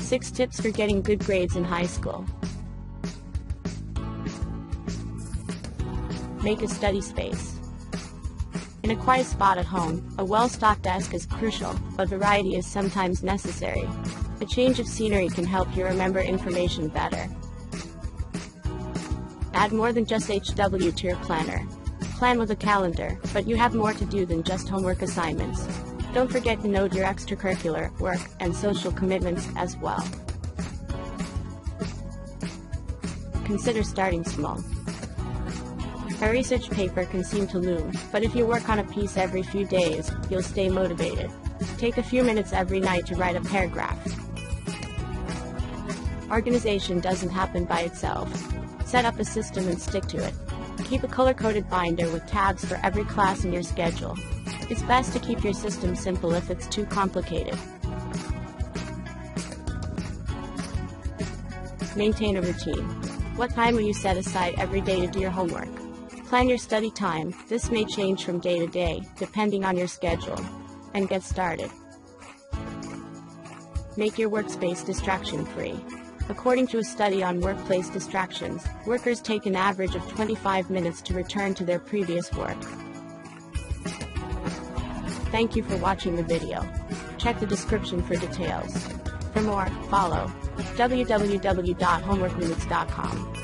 6 tips for getting good grades in high school. Make a study space. In a quiet spot at home, a well-stocked desk is crucial, but variety is sometimes necessary. A change of scenery can help you remember information better. Add more than just HW to your planner. Plan with a calendar, but you have more to do than just homework assignments. Don't forget to note your extracurricular, work, and social commitments as well. Consider starting small. A research paper can seem to loom, but if you work on a piece every few days, you'll stay motivated. Take a few minutes every night to write a paragraph. Organization doesn't happen by itself. Set up a system and stick to it. Keep a color-coded binder with tabs for every class in your schedule. It's best to keep your system simple if it's too complicated. Maintain a routine. What time will you set aside every day to do your homework? Plan your study time. This may change from day to day, depending on your schedule. And get started. Make your workspace distraction-free. According to a study on workplace distractions, workers take an average of 25 minutes to return to their previous work. Thank you for watching the video. Check the description for details. For more, follow www.homeworkminutes.com.